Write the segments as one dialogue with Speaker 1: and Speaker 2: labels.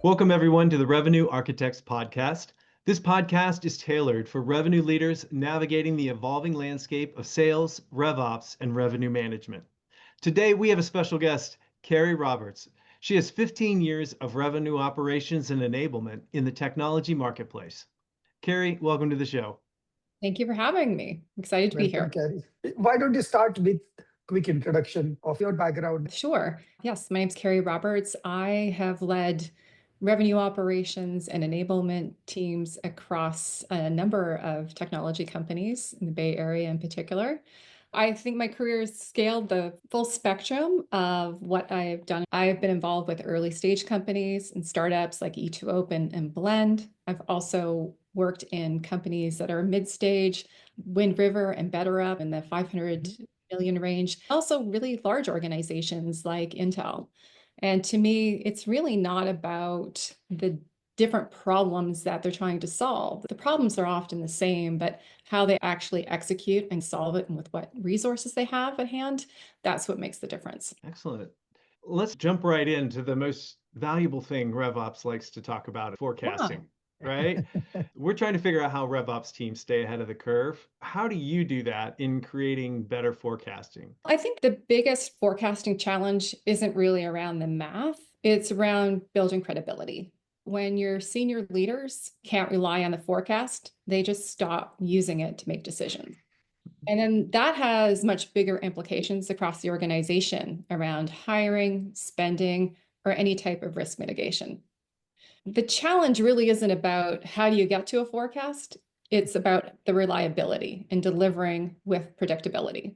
Speaker 1: Welcome, everyone, to the Revenue Architects Podcast. This podcast is tailored for revenue leaders navigating the evolving landscape of sales, RevOps, and revenue management. Today, we have a special guest, Kari Roberts. She has 15 years of revenue operations and enablement in the technology marketplace. Kari, welcome to the show.
Speaker 2: Thank you for having me. I'm excited to be
Speaker 3: Welcome,
Speaker 2: here.
Speaker 3: Carrie. Why don't you start with quick introduction of your background?
Speaker 2: Sure. Yes, my name's Kari Roberts. I have led revenue operations and enablement teams across a number of technology companies in the Bay Area in particular. I think my career has scaled the full spectrum of what I've done. I've been involved with early stage companies and startups like E2Open and Blend. I've also worked in companies that are mid-stage, Wind River and BetterUp in the 500 million range. Also really large organizations like Intel. And to me, it's really not about the different problems that they're trying to solve. The problems are often the same, but how they actually execute and solve it and with what resources they have at hand, that's what makes the difference.
Speaker 1: Excellent. Let's jump right into the most valuable thing RevOps likes to talk about, forecasting. Right? We're trying to figure out how RevOps teams stay ahead of the curve. How do you do that in creating better forecasting?
Speaker 2: I think the biggest forecasting challenge isn't really around the math. It's around building credibility. When your senior leaders can't rely on the forecast, they just stop using it to make decisions. And then that has much bigger implications across the organization around hiring, spending, or any type of risk mitigation. The challenge really isn't about how do you get to a forecast. It's about the reliability and delivering with predictability,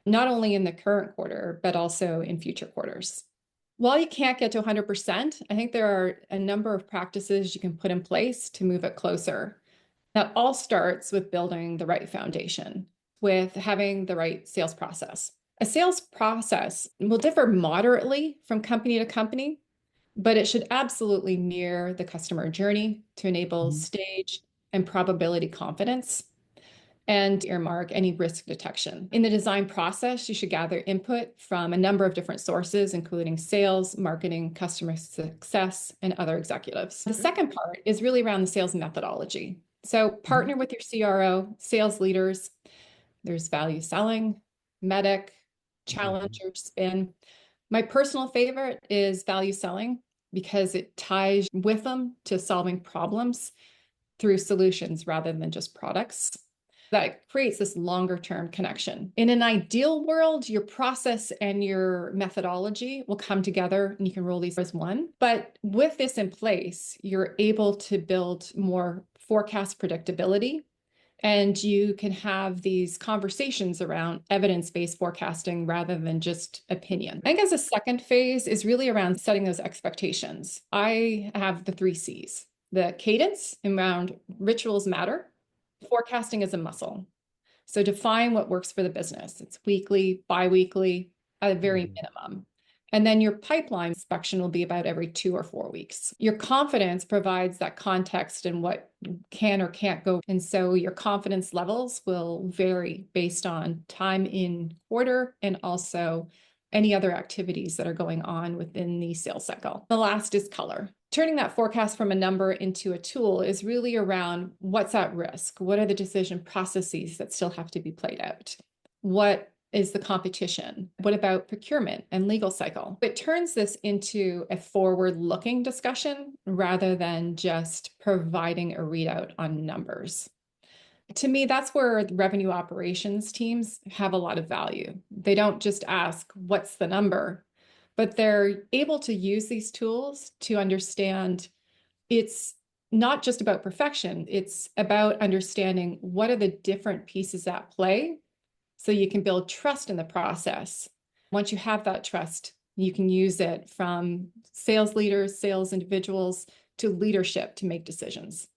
Speaker 2: not only in the current quarter, but also in future quarters. While you can't get to 100%, I think there are a number of practices you can put in place to move it closer. That all starts with building the right foundation, with having the right sales process. A sales process will differ moderately from company to company, but it should absolutely mirror the customer journey to enable stage and probability confidence and earmark any risk detection. In the design process, you should gather input from a number of different sources, including sales, marketing, customer success, and other executives. The second part is really around the sales methodology. So partner with your CRO, sales leaders. There's value selling, medic, challenger, spin. My personal favorite is value selling because it ties with them to solving problems through solutions rather than just products. That creates this longer term connection. In an ideal world, your process and your methodology will come together and you can roll these as one. But with this in place, you're able to build more forecast predictability. And you can have these conversations around evidence-based forecasting rather than just opinion. I think as a second phase is really around setting those expectations. I have the 3 C's. The cadence around rituals matter. Forecasting is a muscle. So define what works for the business. It's weekly, bi-weekly, at a very minimum. And then your pipeline inspection will be about every 2 or 4 weeks. Your confidence provides that context and what can or can't go. And so your confidence levels will vary based on time in quarter and also any other activities that are going on within the sales cycle. The last is color. Turning that forecast from a number into a tool is really around what's at risk. What are the decision processes that still have to be played out? What is the competition? What about procurement and legal cycle? It turns this into a forward-looking discussion rather than just providing a readout on numbers. To me, that's where the revenue operations teams have a lot of value. They don't just ask, what's the number? But they're able to use these tools to understand it's not just about perfection, it's about understanding what are the different pieces at play so you can build trust in the process. Once you have that trust, you can use it from sales leaders, sales individuals, to leadership to make decisions.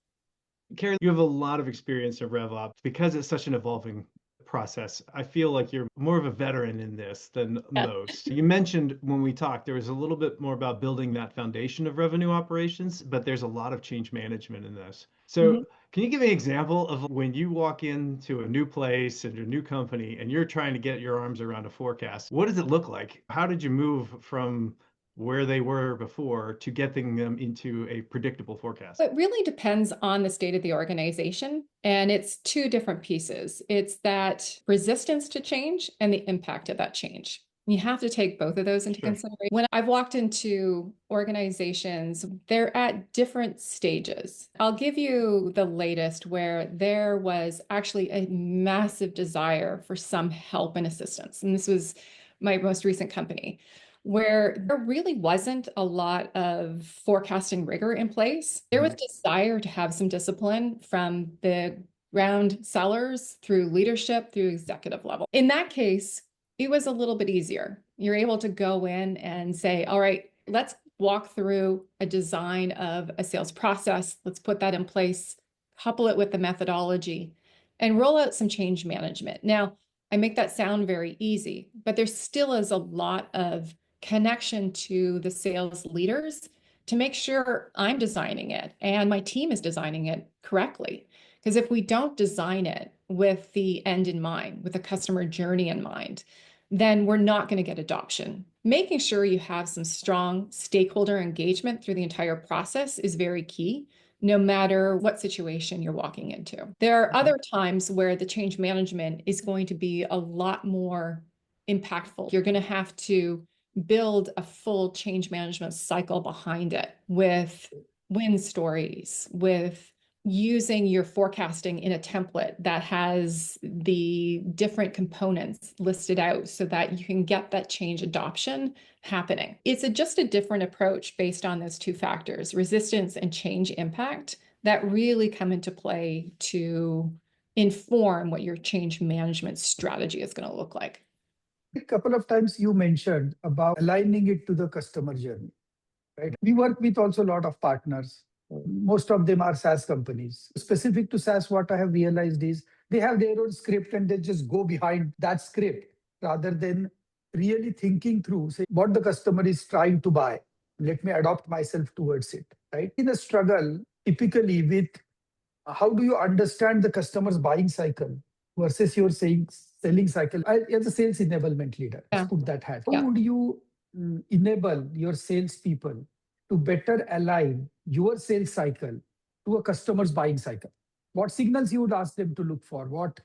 Speaker 1: Kari, you have a lot of experience in RevOps because it's such an evolving process. I feel like you're more of a veteran in this than most. You mentioned when we talked, there was a little bit more about building that foundation of revenue operations, but there's a lot of change management in this. So can you give me an example of when you walk into a new place and a new company and you're trying to get your arms around a forecast? What does it look like? How did you move from where they were before to getting them into a predictable forecast?
Speaker 2: It really depends on the state of the organization, and it's two different pieces. It's that resistance to change and the impact of that change. You have to take both of those into
Speaker 1: Sure.
Speaker 2: consideration. When I've walked into organizations, they're at different stages. I'll give you the latest where there was actually a massive desire for some help and assistance. And this was my most recent company, where there really wasn't a lot of forecasting rigor in place. There was desire to have some discipline from the ground sellers through leadership, through executive level. In that case, it was a little bit easier. You're able to go in and say, all right, let's walk through a design of a sales process. Let's put that in place, couple it with the methodology, and roll out some change management. Now, I make that sound very easy, but there still is a lot of connection to the sales leaders to make sure I'm designing it and my team is designing it correctly. Because if we don't design it with the end in mind, with the customer journey in mind, then we're not going to get adoption. Making sure you have some strong stakeholder engagement through the entire process is very key, no matter what situation you're walking into. There are other times where the change management is going to be a lot more impactful. You're going to have to build a full change management cycle behind it with win stories, with using your forecasting in a template that has the different components listed out so that you can get that change adoption happening. It's just a different approach based on those two factors, resistance and change impact, that really come into play to inform what your change management strategy is going to look like.
Speaker 3: A couple of times you mentioned about aligning it to the customer journey, right? We work with also a lot of partners. Most of them are SaaS companies. Specific to SaaS, what I have realized is they have their own script and they just go behind that script rather than really thinking through, say, what the customer is trying to buy. Let me adopt myself towards it, right? In a struggle, typically with how do you understand the customer's buying cycle versus your selling cycle? As a sales enablement leader, let's put that hat. How would you enable your salespeople to better align your sales cycle to a customer's buying cycle? What signals you would ask them to look for? What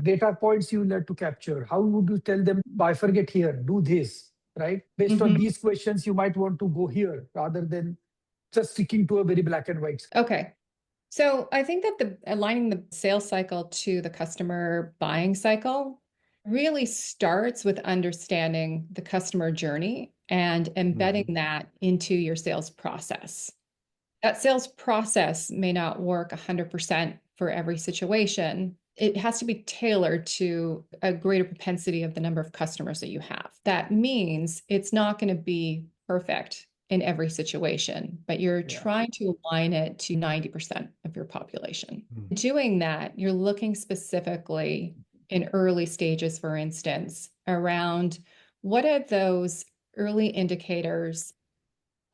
Speaker 3: data points you would like to capture? How would you tell them, bifurcate here, do this, right? Based on these questions, you might want to go here rather than just sticking to a very black and white.
Speaker 2: Okay. So I think that aligning the sales cycle to the customer buying cycle really starts with understanding the customer journey and embedding that into your sales process. That sales process may not work 100% for every situation. It has to be tailored to a greater propensity of the number of customers that you have. That means it's not going to be perfect in every situation, but you're trying to align it to 90% of your population. Doing that, you're looking specifically in early stages, for instance, around what are those early indicators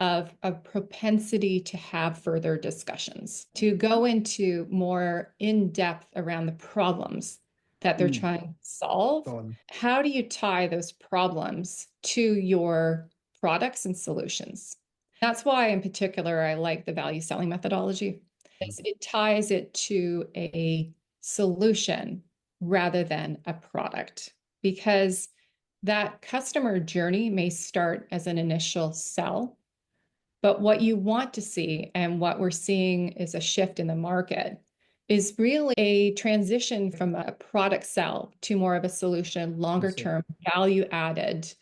Speaker 2: of a propensity to have further discussions, to go into more in depth around the problems that they're trying to solve. How do you tie those problems to your products and solutions? That's why, in particular, I like the value selling methodology. It ties it to a solution rather than a product, because that customer journey may start as an initial sell. But what you want to see, and what we're seeing is a shift in the market, is really a transition from a product sell to more of a solution, longer term value added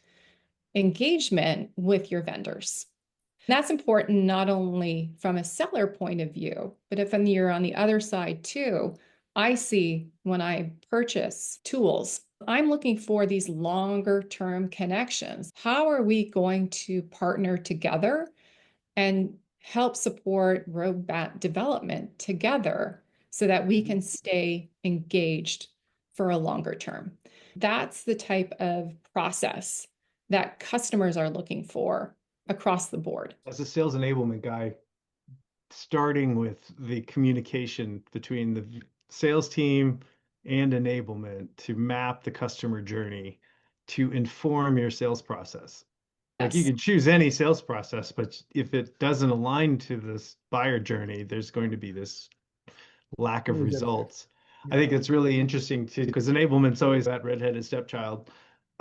Speaker 2: engagement with your vendors. And that's important not only from a seller point of view, but if you're on the other side too. I see when I purchase tools, I'm looking for these longer term connections. How are we going to partner together and help support roadmap development together so that we can stay engaged for a longer term? That's the type of process that customers are looking for across the board.
Speaker 1: As a sales enablement guy, starting with the communication between the sales team and enablement to map the customer journey to inform your sales process. Like you
Speaker 2: Yes.
Speaker 1: can choose any sales process, but if it doesn't align to this buyer journey, there's going to be this lack of
Speaker 3: Major fit.
Speaker 1: results. I think
Speaker 3: Yeah.
Speaker 1: it's really interesting too, because enablement's always that redheaded stepchild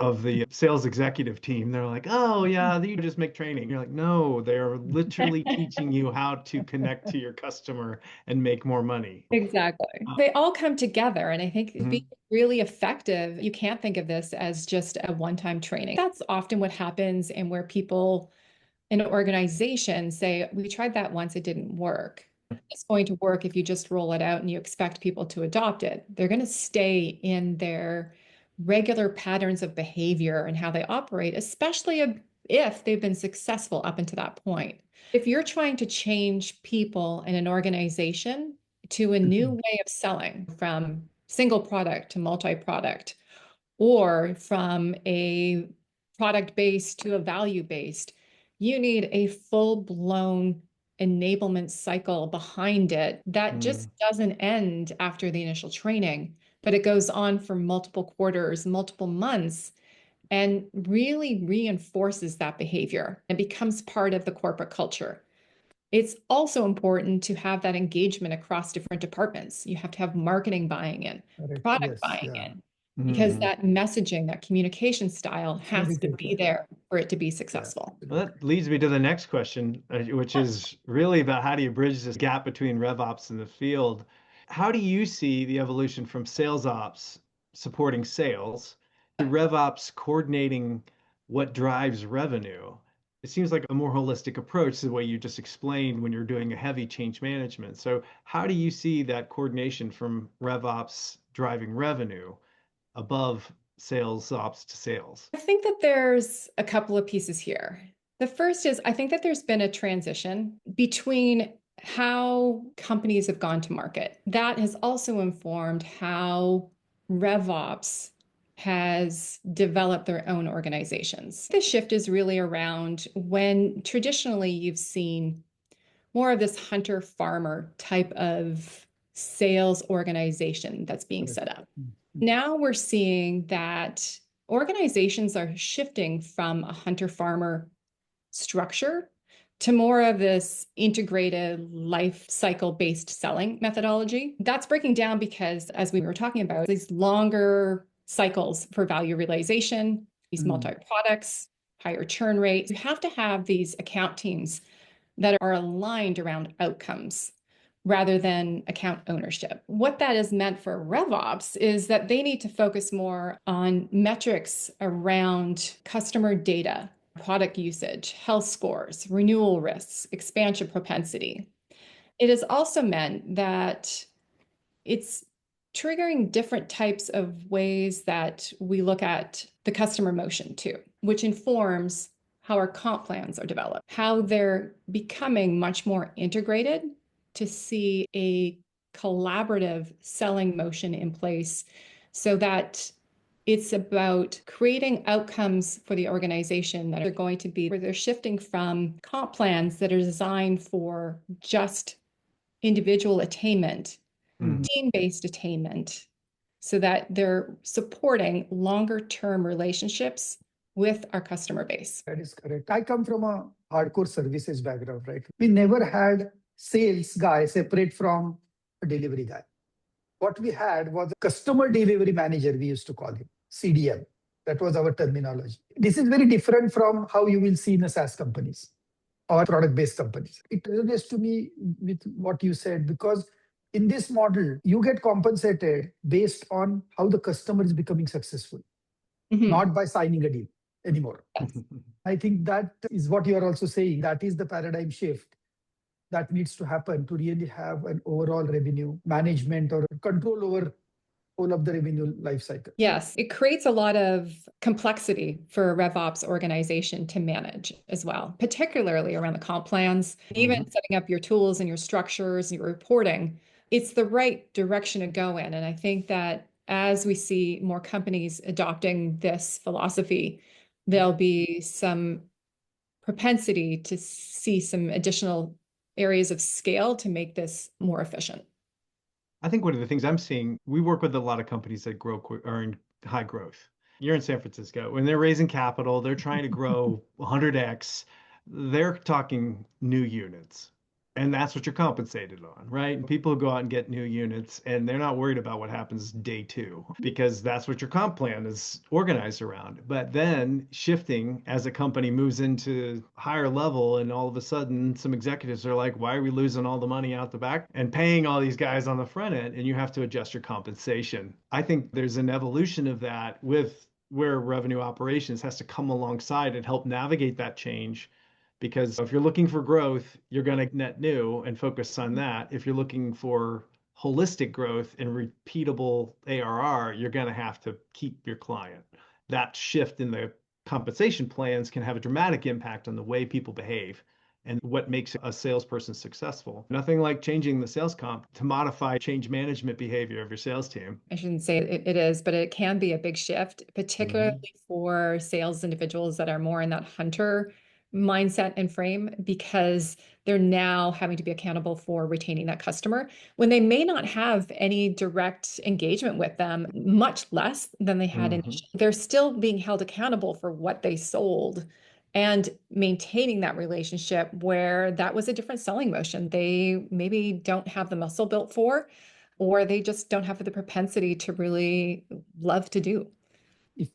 Speaker 1: of the sales executive team. They're like, oh yeah, you just make training. You're like, no, they're literally teaching you how to connect to your customer and make more money.
Speaker 2: Exactly. They all come together. And I think being
Speaker 1: Mhm.
Speaker 2: really effective, you can't think of this as just a one-time training. That's often what happens and where people in an organization say, we tried that once, it didn't work. It's going to work if you just roll it out and you expect people to adopt it. They're going to stay in their regular patterns of behavior and how they operate, especially if they've been successful up until that point. If you're trying to change people in an organization to a new way of selling from single product to multi-product, or from a product based to a value based, you need a full blown enablement cycle behind it that just doesn't end after the initial training, but it goes on for multiple quarters, multiple months, and really reinforces that behavior and becomes part of the corporate culture. It's also important to have that engagement across different departments. You have to have marketing buying in,
Speaker 3: Correct.
Speaker 2: product
Speaker 3: Yes.
Speaker 2: buying
Speaker 3: Yeah.
Speaker 2: in, because
Speaker 1: Mhm.
Speaker 2: that messaging, that communication style
Speaker 3: It's very
Speaker 2: has to be
Speaker 3: critical.
Speaker 2: there for it to be
Speaker 3: Yeah.
Speaker 2: successful.
Speaker 1: Well, that leads me to the next question, which is really about how do you bridge this gap between RevOps and the field? How do you see the evolution from sales ops supporting sales to RevOps coordinating what drives revenue? It seems like a more holistic approach to the way you just explained when you're doing a heavy change management. So, how do you see that coordination from RevOps driving revenue above sales ops to sales?
Speaker 2: I think that there's a couple of pieces here. The first is I think that there's been a transition between how companies have gone to market. That has also informed how RevOps has developed their own organizations. The shift is really around when traditionally you've seen more of this hunter farmer type of sales organization that's being
Speaker 3: Correct.
Speaker 2: set up. Now we're seeing that organizations are shifting from a hunter farmer structure to more of this integrated life cycle based selling methodology. That's breaking down because, as we were talking about, these longer cycles for value realization, these multi products, higher churn rates. You have to have these account teams that are aligned around outcomes rather than account ownership. What that has meant for RevOps is that they need to focus more on metrics around customer data, product usage, health scores, renewal risks, expansion propensity. It has also meant that it's triggering different types of ways that we look at the customer motion too, which informs how our comp plans are developed, how they're becoming much more integrated to see a collaborative selling motion in place so that it's about creating outcomes for the organization that are going to be where they're shifting from comp plans that are designed for just individual attainment, team-based attainment, so that they're supporting longer-term relationships with our customer base.
Speaker 3: That is correct. I come from a hardcore services background, right? We never had sales guy separate from a delivery guy. What we had was a customer delivery manager, we used to call him, CDM. That was our terminology. This is very different from how you will see in the SaaS companies or product-based companies. It resonates to me with what you said, because in this model, you get compensated based on how the customer is becoming successful, not by signing a deal anymore.
Speaker 2: Yes.
Speaker 3: I think that is what you are also saying. That is the paradigm shift that needs to happen to really have an overall revenue management or control over all of the revenue life cycle.
Speaker 2: Yes, it creates a lot of complexity for a RevOps organization to manage as well, particularly around the comp plans, even setting up your tools and your structures and your reporting. It's the right direction to go in. And I think that as we see more companies adopting this philosophy, there'll be some propensity to see some additional areas of scale to make this more efficient.
Speaker 1: I think one of the things I'm seeing, we work with a lot of companies that grow quick, are in high growth. You're in San Francisco. When they're raising capital, they're trying to grow 100x. They're talking new units. And that's what you're compensated on, right? People go out and get new units and they're not worried about what happens day two because that's what your comp plan is organized around. But then shifting as a company moves into higher level and all of a sudden some executives are like, why are we losing all the money out the back and paying all these guys on the front end? And you have to adjust your compensation. I think there's an evolution of that with where revenue operations has to come alongside and help navigate that change because if you're looking for growth, you're going to net new and focus on that. If you're looking for holistic growth and repeatable ARR, you're going to have to keep your client. That shift in the compensation plans can have a dramatic impact on the way people behave and what makes a salesperson successful. Nothing like changing the sales comp to modify change management behavior of your sales team.
Speaker 2: I shouldn't say it is, but it can be a big shift, particularly for sales individuals that are more in that hunter mindset and frame, because they're now having to be accountable for retaining that customer when they may not have any direct engagement with them, much less than they had initially. They're still being held accountable for what they sold and maintaining that relationship where that was a different selling motion. They maybe don't have the muscle built for, or they just don't have the propensity to really love to do.
Speaker 3: If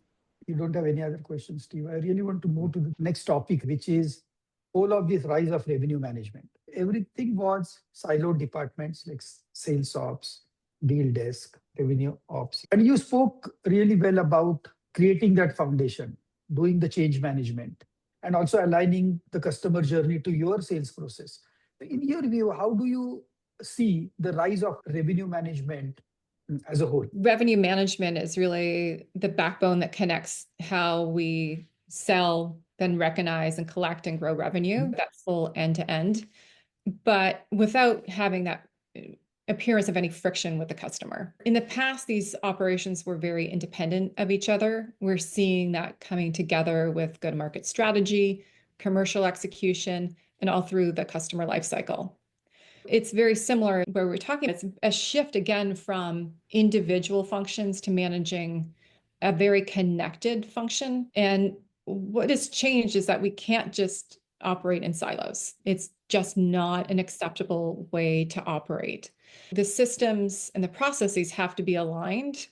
Speaker 3: you don't have any other questions, Steve, I really want to move to the next topic, which is all of this rise of revenue management. Everything was siloed departments like sales ops, deal desk, revenue ops. And you spoke really well about creating that foundation, doing the change management, and also aligning the customer journey to your sales process. In your view, how do you see the rise of revenue management as a whole?
Speaker 2: Revenue management is really the backbone that connects how we sell, then recognize and collect and grow revenue, that full end to end, but without having that appearance of any friction with the customer. In the past, these operations were very independent of each other. We're seeing that coming together with go-to-market strategy, commercial execution, and all through the customer lifecycle. It's very similar where we're talking. It's a shift again from individual functions to managing a very connected function. And what has changed is that we can't just operate in silos. It's just not an acceptable way to operate. The systems and the processes have to be aligned.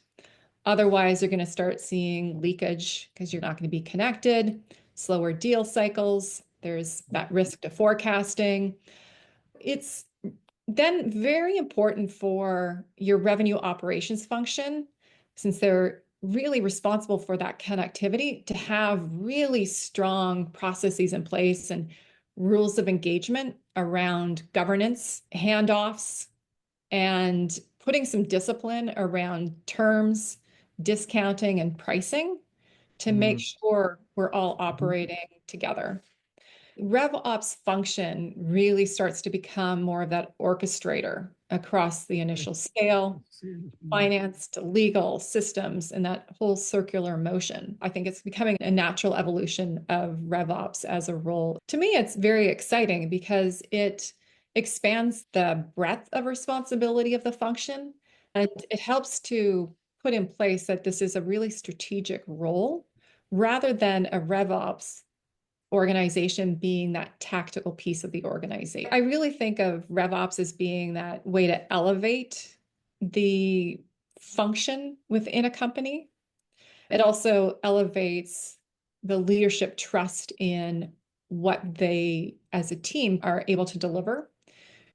Speaker 2: Otherwise, you're going to start seeing leakage because you're not going to be connected, slower deal cycles. There's that risk to forecasting. It's then very important for your revenue operations function, since they're really responsible for that connectivity, to have really strong processes in place and rules of engagement around governance, handoffs, and putting some discipline around terms, discounting, and pricing to make sure we're all operating together. RevOps function really starts to become more of that orchestrator across the initial scale, finance to legal systems, and that whole circular motion. I think it's becoming a natural evolution of RevOps as a role. To me, it's very exciting because it expands the breadth of responsibility of the function, and it helps to put in place that this is a really strategic role rather than a RevOps organization being that tactical piece of the organization. I really think of RevOps as being that way to elevate the function within a company. It also elevates the leadership trust in what they as a team are able to deliver,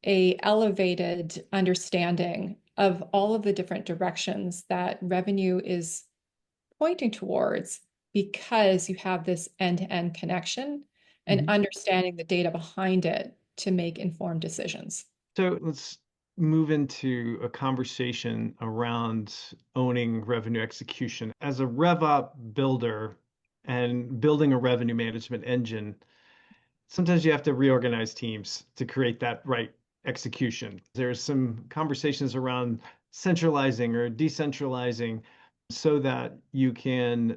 Speaker 2: a elevated understanding of all of the different directions that revenue is pointing towards, because you have this end-to-end connection and understanding the data behind it to make informed decisions.
Speaker 1: So let's move into a conversation around owning revenue execution. As a RevOps builder and building a revenue management engine, sometimes you have to reorganize teams to create that right execution. There's some conversations around centralizing or decentralizing so that you can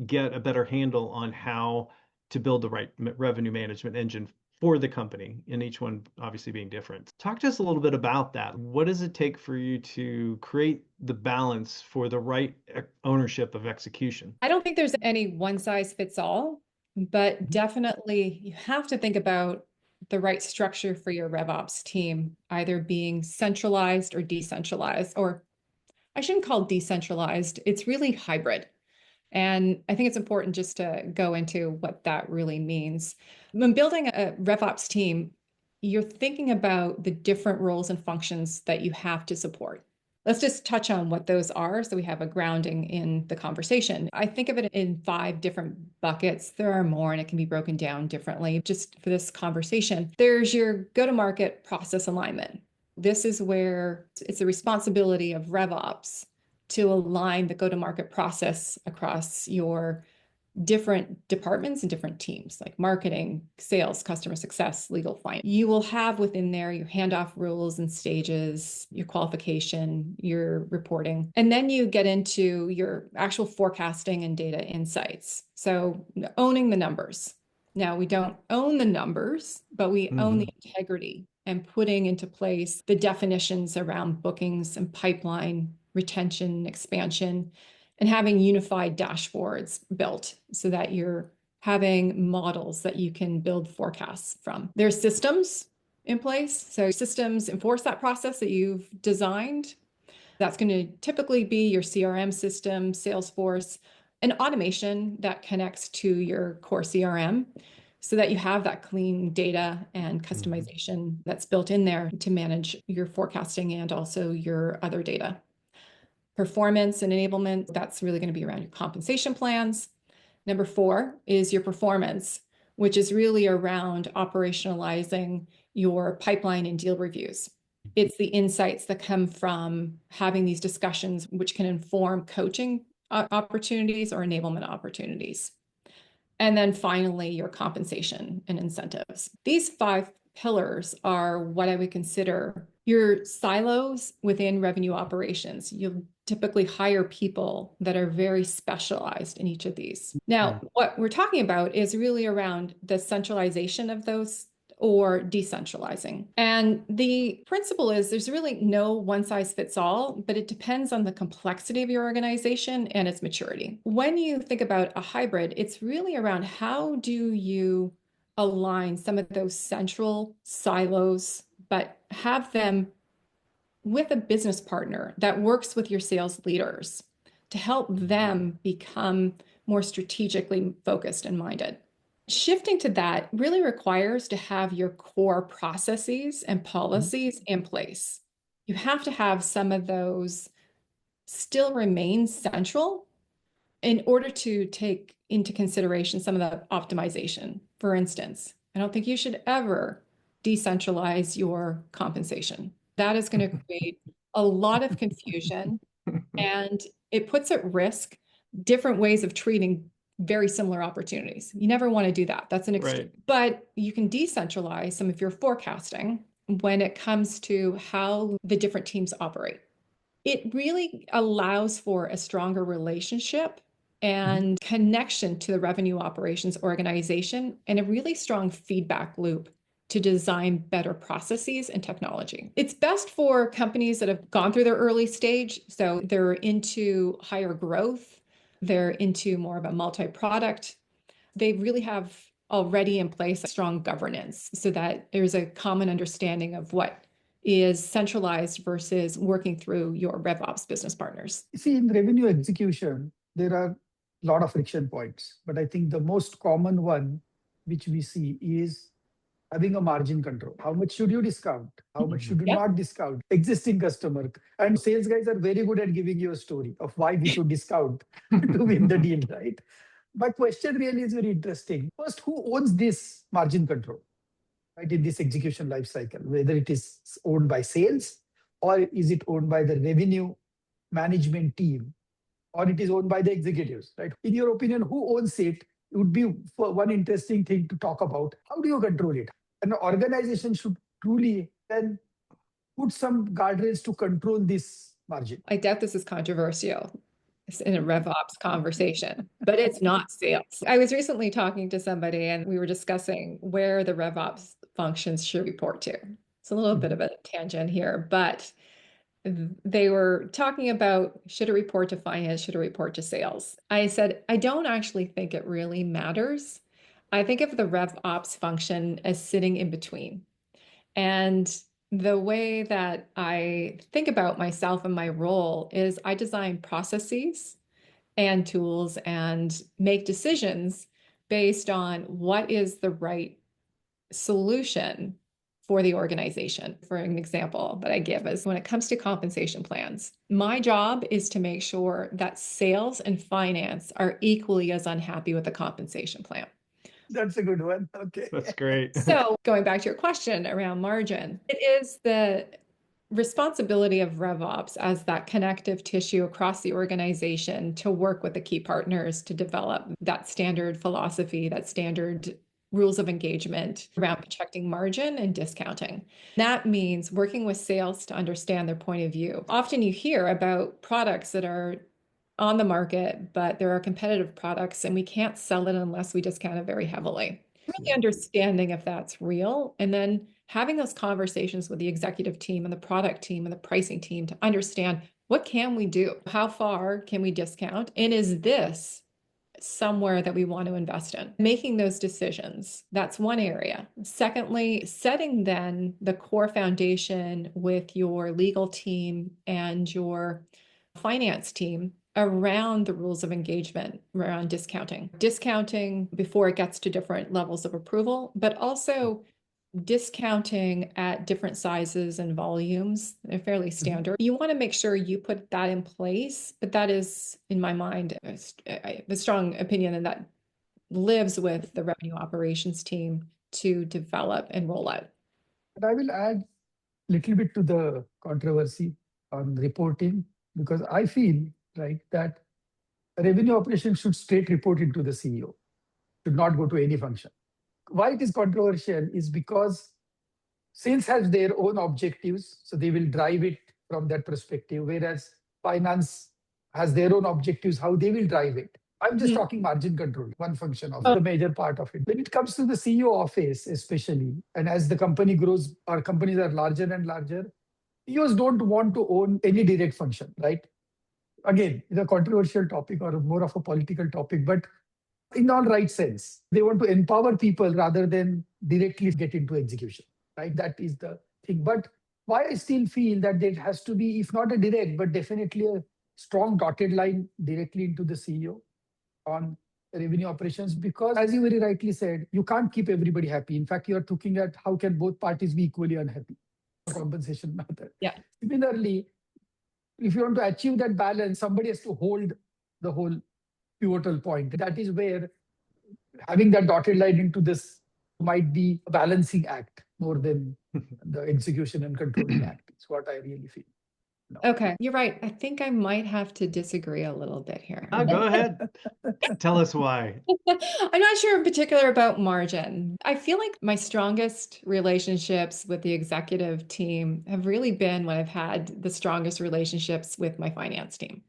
Speaker 1: get a better handle on how to build the right revenue management engine for the company, and each one obviously being different. Talk to us a little bit about that. What does it take for you to create the balance for the right ownership of execution?
Speaker 2: I don't think there's any one size fits all, but definitely you have to think about the right structure for your RevOps team, either being centralized or decentralized, or I shouldn't call it decentralized. It's really hybrid. And I think it's important just to go into what that really means. When building a RevOps team, you're thinking about the different roles and functions that you have to support. Let's just touch on what those are so we have a grounding in the conversation. I think of it in 5 different buckets. There are more, and it can be broken down differently. Just for this conversation, there's your go-to-market process alignment. This is where it's the responsibility of RevOps to align the go-to-market process across your different departments and different teams like marketing, sales, customer success, legal, finance. You will have within there your handoff rules and stages, your qualification, your reporting, and then you get into your actual forecasting and data insights. So owning the numbers. Now, we don't own the numbers, but we own the integrity and putting into place the definitions around bookings and pipeline, retention, expansion, and having unified dashboards built so that you're having models that you can build forecasts from. There's systems in place. So systems enforce that process that you've designed. That's going to typically be your CRM system, Salesforce, and automation that connects to your core CRM so that you have that clean data and customization that's built in there to manage your forecasting and also your other data. Performance and enablement, that's really going to be around your compensation plans. Number 4 is your performance, which is really around operationalizing your pipeline and deal reviews. It's the insights that come from having these discussions, which can inform coaching opportunities or enablement opportunities. And then finally, your compensation and incentives. These 5 pillars are what I would consider your silos within revenue operations. You'll typically hire people that are very specialized in each of these. Now, what we're talking about is really around the centralization of those or decentralizing. And the principle is there's really no one size fits all, but it depends on the complexity of your organization and its maturity. When you think about a hybrid, it's really around how do you align some of those central silos, but have them with a business partner that works with your sales leaders to help them become more strategically focused and minded. Shifting to that really requires to have your core processes and policies in place. You have to have some of those still remain central in order to take into consideration some of the optimization. For instance, I don't think you should ever decentralize your compensation. That is going to create a lot of confusion and it puts at risk different ways of treating very similar opportunities. You never want to do that. That's an extreme.
Speaker 1: Right.
Speaker 2: But you can decentralize some of your forecasting when it comes to how the different teams operate. It really allows for a stronger relationship and connection to the revenue operations organization and a really strong feedback loop to design better processes and technology. It's best for companies that have gone through their early stage. So they're into higher growth. They're into more of a multi-product. They really have already in place a strong governance so that there's a common understanding of what is centralized versus working through your RevOps business partners.
Speaker 3: See, in revenue execution, there are a lot of friction points, but I think the most common one, which we see, is having a margin control. How much should you discount? How much should you not discount? Existing customer. And sales guys are very good at giving you a story of why we should discount to win the deal, right? But question really is very interesting. First, who owns this margin control, right, in this execution life cycle? Whether it is owned by sales or is it owned by the revenue management team or it is owned by the executives, right? In your opinion, who owns it? It would be one interesting thing to talk about. How do you control it? An organization should truly then put some guardrails to control this margin.
Speaker 2: I doubt this is controversial. in a RevOps conversation, but it's not sales. I was recently talking to somebody and we were discussing where the RevOps functions should report to. It's a little bit of a tangent here, but they were talking about should it report to finance, should it report to sales? I said, I don't actually think it really matters. I think of the RevOps function as sitting in between. And the way that I think about myself and my role is I design processes and tools and make decisions based on what is the right solution for the organization. For an example that I give is when it comes to compensation plans, my job is to make sure that sales and finance are equally as unhappy with the compensation plan.
Speaker 3: That's a good one. Okay.
Speaker 1: That's great.
Speaker 2: So going back to your question around margin, it is the responsibility of RevOps as that connective tissue across the organization to work with the key partners to develop that standard philosophy, that standard rules of engagement around protecting margin and discounting. That means working with sales to understand their point of view. Often you hear about products that are on the market, but there are competitive products and we can't sell it unless we discount it very heavily. Really understanding if that's real, and then having those conversations with the executive team and the product team and the pricing team to understand what can we do? How far can we discount? And is this somewhere that we want to invest in? Making those decisions, that's one area. Secondly, setting then the core foundation with your legal team and your finance team around the rules of engagement around discounting. Discounting before it gets to different levels of approval, but also discounting at different sizes and volumes. They're fairly standard. You want to make sure you put that in place, but that is, in my mind, a strong opinion, and that lives with the revenue operations team to develop and roll out.
Speaker 3: But I will add a little bit to the controversy on reporting, because I feel, right, that revenue operations should straight report into the CEO, should not go to any function. Why it is controversial is because sales has their own objectives, so they will drive it from that perspective, whereas finance has their own objectives, how they will drive it. I'm just talking margin control, one function of the major part of it. When it comes to the CEO office, especially, and as the company grows, our companies are larger and larger, CEOs don't want to own any direct function, right? Again, it's a controversial topic or more of a political topic, but in all right sense, they want to empower people rather than directly get into execution, right? That is the thing. But why I still feel that there has to be, if not a direct, but definitely a strong dotted line directly into the CEO on revenue operations, because as you very rightly said, you can't keep everybody happy. In fact, you're looking at how can both parties be equally unhappy. Compensation method.
Speaker 2: Yeah.
Speaker 3: Similarly, if you want to achieve that balance, somebody has to hold the whole pivotal point. That is where having that dotted line into this might be a balancing act more than the execution and controlling act. It's what I really feel. No.
Speaker 2: Okay, you're right. I think I might have to disagree a little bit here.
Speaker 1: Go ahead. Tell us why.
Speaker 2: I'm not sure in particular about margin. I feel like my strongest relationships with the executive team have really been when I've had the strongest relationships with my finance team.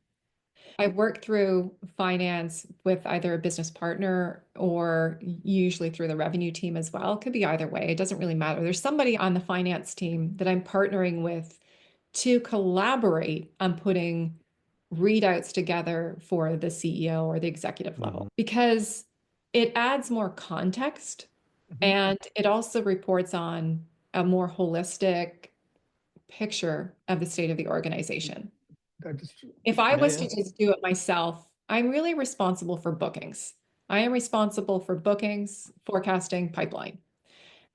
Speaker 2: I work through finance with either a business partner or usually through the revenue team as well. It could be either way. It doesn't really matter. There's somebody on the finance team that I'm partnering with to collaborate on putting readouts together for the CEO or the executive level, because it adds more context and it also reports on a more holistic picture of the state of the organization.
Speaker 3: That is true.
Speaker 2: If I was to just do it myself, I'm really responsible for bookings. I am responsible for bookings, forecasting, pipeline.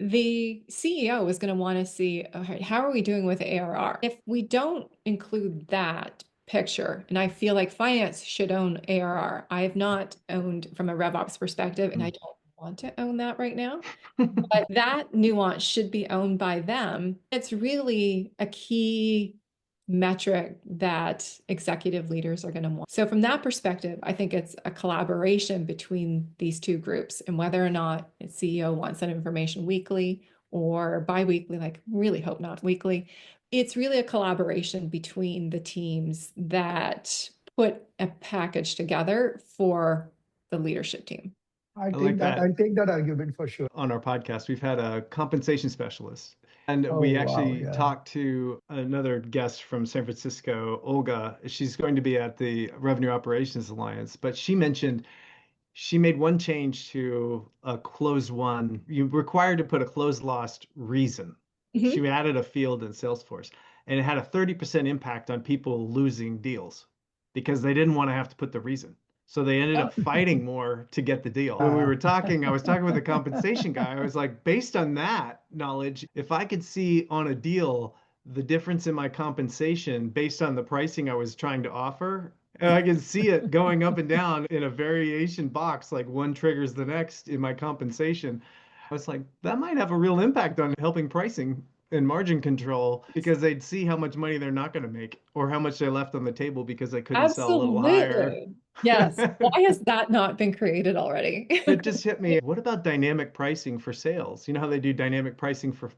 Speaker 2: The CEO is going to want to see, how are we doing with ARR? If we don't include that picture, and I feel like finance should own ARR. I have not owned from a RevOps perspective, and I don't want to own that right now. But that nuance should be owned by them. It's really a key metric that executive leaders are going to want. So from that perspective, I think it's a collaboration between these two groups, and whether or not a CEO wants that information weekly or bi-weekly, like really hope not weekly. It's really a collaboration between the teams that put a package together for the leadership team.
Speaker 3: I
Speaker 1: I
Speaker 3: take
Speaker 1: like
Speaker 3: that.
Speaker 1: that.
Speaker 3: I'll take that argument for sure.
Speaker 1: On our podcast, we've had a compensation specialist, and
Speaker 3: Oh,
Speaker 1: we
Speaker 3: wow.
Speaker 1: actually
Speaker 3: Yeah.
Speaker 1: talked to another guest from San Francisco, Olga. She's going to be at the Revenue Operations Alliance, but she mentioned she made one change to a close one. You required to put a close lost reason.
Speaker 2: Mhm.
Speaker 1: She added a field in Salesforce, and it had a 30% impact on people losing deals because they didn't want to have to put the reason. So they ended up fighting more to get the deal. When we were talking, I was talking with the compensation guy. I was like, based on that knowledge, if I could see on a deal the difference in my compensation based on the pricing I was trying to offer, and I can see it going up and down in a variation box, like one triggers the next in my compensation. I was like, that might have a real impact on helping pricing and margin control because they'd see how much money they're not going to make or how much they left on the table because they couldn't sell a little higher.
Speaker 2: Absolutely. Yes. Why has that not been created already?
Speaker 1: It just hit me. What about dynamic pricing for sales? You know how they do dynamic pricing for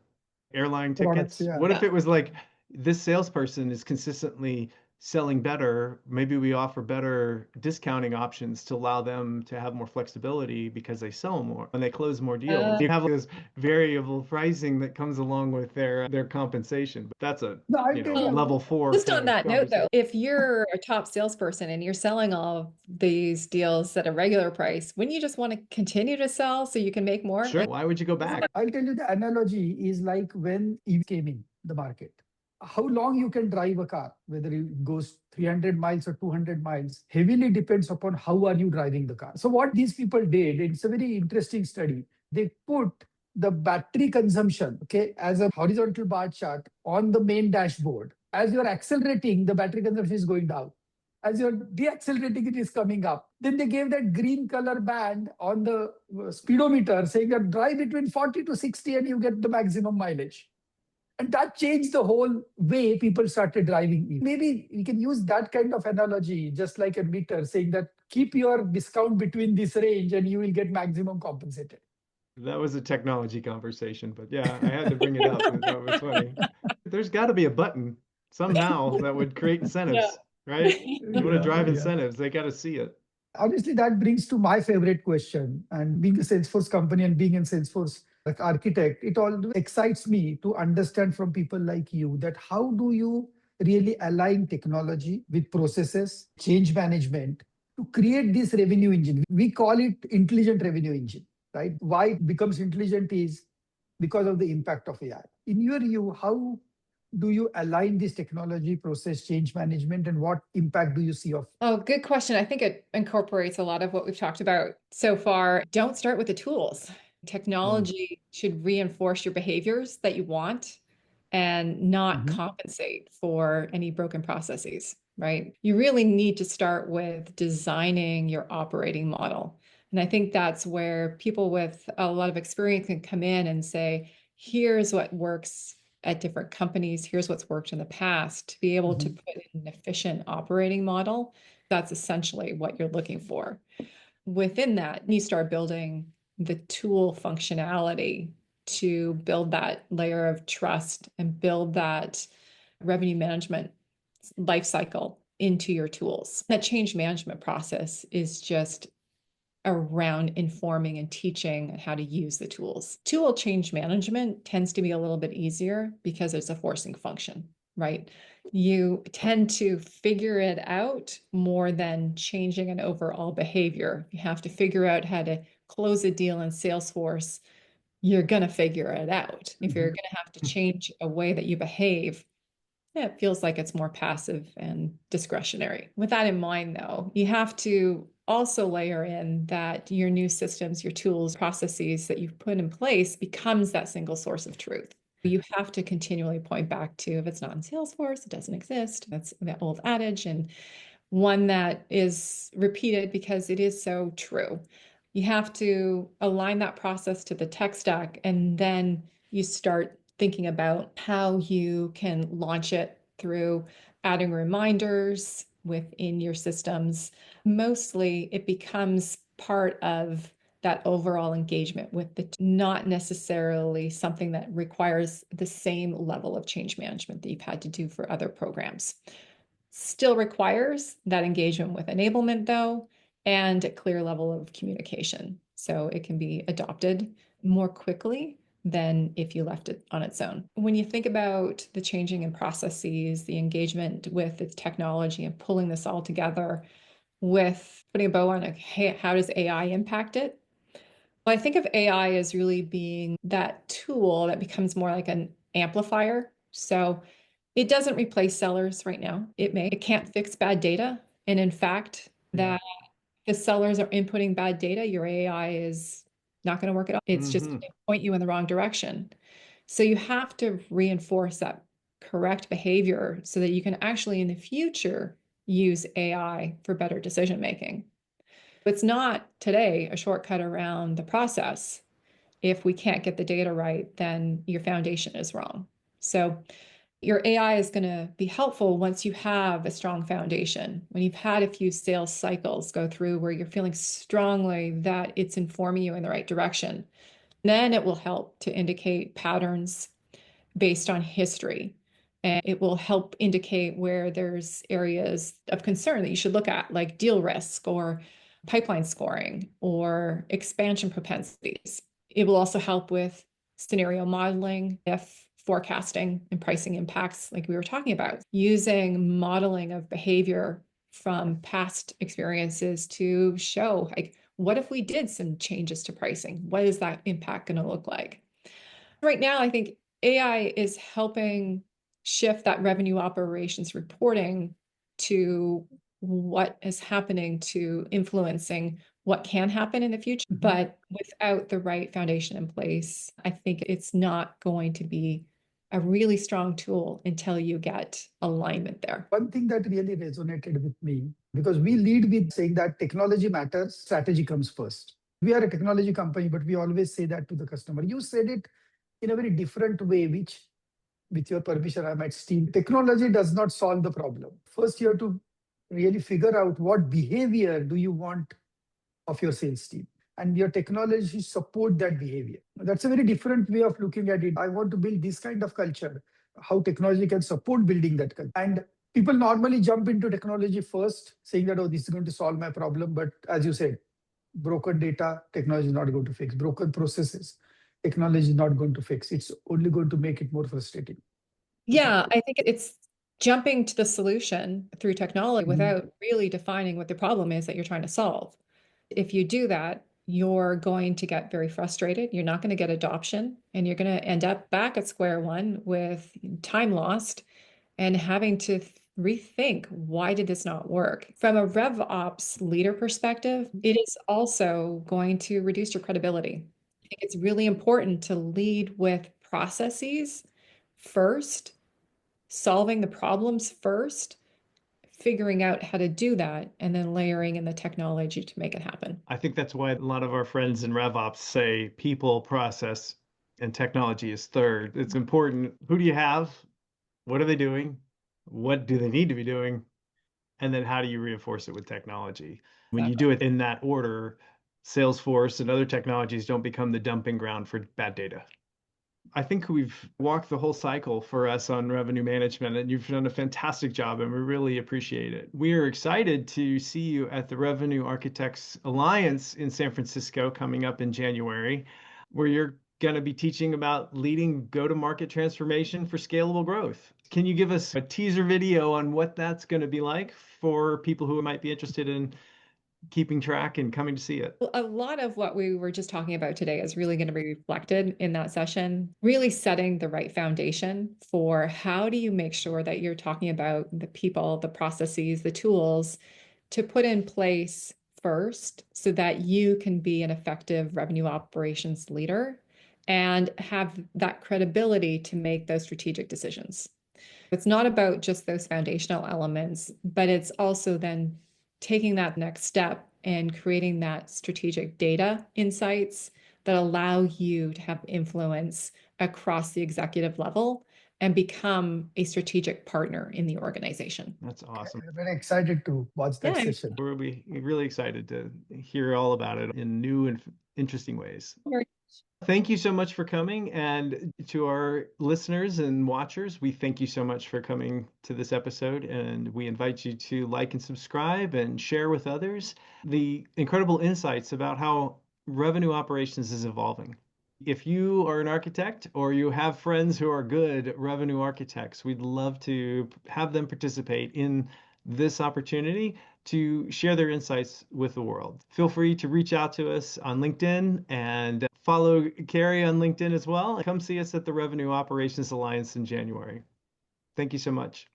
Speaker 1: airline
Speaker 3: Products,
Speaker 1: tickets?
Speaker 3: yeah.
Speaker 1: What if
Speaker 2: Yeah.
Speaker 1: it was like this salesperson is consistently selling better? Maybe we offer better discounting options to allow them to have more flexibility because they sell more and they close more deals. You have this variable pricing that comes along with their compensation. But that's a
Speaker 3: No, I'll tell you.
Speaker 1: level 4
Speaker 2: Just
Speaker 1: kind
Speaker 2: on
Speaker 1: of
Speaker 2: that note,
Speaker 1: conversation.
Speaker 2: though, if you're a top salesperson and you're selling all of these deals at a regular price, wouldn't you just want to continue to sell so you can make more?
Speaker 1: Sure. Why would you go back?
Speaker 3: I'll tell you the analogy is like when EV came in the market. How long you can drive a car, whether it goes 300 miles or 200 miles, heavily depends upon how are you driving the car. So what these people did, it's a very interesting study. They put the battery consumption, okay, as a horizontal bar chart on the main dashboard. As you're accelerating, the battery consumption is going down. As you're deaccelerating, it is coming up. Then they gave that green color band on the speedometer saying that drive between 40 to 60 and you get the maximum mileage. And that changed the whole way people started driving EV. Maybe we can use that kind of analogy, just like a meter, saying that keep your discount between this range and you will get maximum compensated.
Speaker 1: That was a technology conversation, but yeah, I had to bring it up. That was funny. There's got to be a button somehow that would create incentives, right? You want to drive
Speaker 3: Yeah.
Speaker 1: incentives, they got to see it.
Speaker 3: Honestly, that brings to my favorite question. And being a Salesforce company and being in Salesforce like architect, it all excites me to understand from people like you that how do you really align technology with processes, change management to create this revenue engine. We call it intelligent revenue engine, right? Why it becomes intelligent is because of the impact of AI. In your view, how do you align this technology process change management and what impact do you see of?
Speaker 2: Oh, good question. I think it incorporates a lot of what we've talked about so far. Don't start with the tools. Technology should reinforce your behaviors that you want and not compensate for any broken processes, right? You really need to start with designing your operating model. And I think that's where people with a lot of experience can come in and say, here's what works at different companies, here's what's worked in the past, to be able to put in an efficient operating model. That's essentially what you're looking for. Within that, you start building the tool functionality to build that layer of trust and build that revenue management lifecycle into your tools. That change management process is just around informing and teaching how to use the tools. Tool change management tends to be a little bit easier because it's a forcing function, right? You tend to figure it out more than changing an overall behavior. You have to figure out how to close a deal in Salesforce. You're going to figure it out. If you're going to have to change a way that you behave, yeah, it feels like it's more passive and discretionary. With that in mind, though, you have to also layer in that your new systems, your tools, processes that you've put in place becomes that single source of truth. You have to continually point back to, if it's not in Salesforce, it doesn't exist. That's the old adage, and one that is repeated because it is so true. You have to align that process to the tech stack, and then you start thinking about how you can launch it through adding reminders within your systems. Mostly it becomes part of that overall engagement with the not necessarily something that requires the same level of change management that you've had to do for other programs. Still requires that engagement with enablement, though, and a clear level of communication. So it can be adopted more quickly than if you left it on its own. When you think about the changing in processes, the engagement with the technology, and pulling this all together with putting a bow on it, hey, how does AI impact it? Well, I think of AI as really being that tool that becomes more like an amplifier. So it doesn't replace sellers right now. It can't fix bad data. And in fact, that if sellers are inputting bad data, your AI is not going to work at all. It's just going to point you in the wrong direction. So you have to reinforce that correct behavior so that you can actually in the future use AI for better decision making. It's not today a shortcut around the process. If we can't get the data right, then your foundation is wrong. So your AI is going to be helpful once you have a strong foundation, when you've had a few sales cycles go through where you're feeling strongly that it's informing you in the right direction. Then it will help to indicate patterns based on history. And it will help indicate where there's areas of concern that you should look at, like deal risk or pipeline scoring or expansion propensities. It will also help with scenario modeling, if forecasting and pricing impacts, like we were talking about, using modeling of behavior from past experiences to show, like, what if we did some changes to pricing? What is that impact going to look like? Right now, I think AI is helping shift that revenue operations reporting to what is happening to influencing what can happen in the future. But without the right foundation in place, I think it's not going to be a really strong tool until you get alignment there.
Speaker 3: One thing that really resonated with me, because we lead with saying that technology matters, strategy comes first. We are a technology company, but we always say that to the customer. You said it in a very different way, which, with your permission, I might steal. Technology does not solve the problem. First, you have to really figure out what behavior do you want of your sales team, and your technology support that behavior. That's a very different way of looking at it. I want to build this kind of culture, how technology can support building that culture. And people normally jump into technology first, saying that, oh, this is going to solve my problem. But as you said, broken data, technology is not going to fix. Broken processes, technology is not going to fix. It's only going to make it more frustrating.
Speaker 2: Yeah, I think it's jumping to the solution through technology without really defining what the problem is that you're trying to solve. If you do that, you're going to get very frustrated. You're not going to get adoption, and you're going to end up back at square one with time lost and having to rethink, why did this not work? From a RevOps leader perspective, it is also going to reduce your credibility. I think it's really important to lead with processes first, solving the problems first, figuring out how to do that, and then layering in the technology to make it happen.
Speaker 1: I think that's why a lot of our friends in RevOps say people, process, and technology is third. It's important. Who do you have? What are they doing? What do they need to be doing? And then how do you reinforce it with technology? When you do it in that order, Salesforce and other technologies don't become the dumping ground for bad data. I think we've walked the whole cycle for us on revenue management, and you've done a fantastic job, and we really appreciate it. We are excited to see you at the Revenue Architects Alliance in San Francisco coming up in January, where you're going to be teaching about leading go-to-market transformation for scalable growth. Can you give us a teaser video on what that's going to be like for people who might be interested in keeping track and coming to see it?
Speaker 2: A lot of what we were just talking about today is really going to be reflected in that session, really setting the right foundation for how do you make sure that you're talking about the people, the processes, the tools to put in place first so that you can be an effective revenue operations leader and have that credibility to make those strategic decisions. It's not about just those foundational elements, but it's also then taking that next step and creating that strategic data insights that allow you to have influence across the executive level and become a strategic partner in the organization.
Speaker 1: That's awesome.
Speaker 3: I'm very excited to watch that session.
Speaker 1: We'll be really excited to hear all about it in new and interesting ways.
Speaker 2: Very
Speaker 1: Thank you so much for coming. And to our listeners and watchers, we thank you so much for coming to this episode. And we invite you to like and subscribe and share with others the incredible insights about how revenue operations is evolving. If you are an architect or you have friends who are good revenue architects, we'd love to have them participate in this opportunity to share their insights with the world. Feel free to reach out to us on LinkedIn and follow Carrie on LinkedIn as well. Come see us at the Revenue Operations Alliance in January. Thank you so much.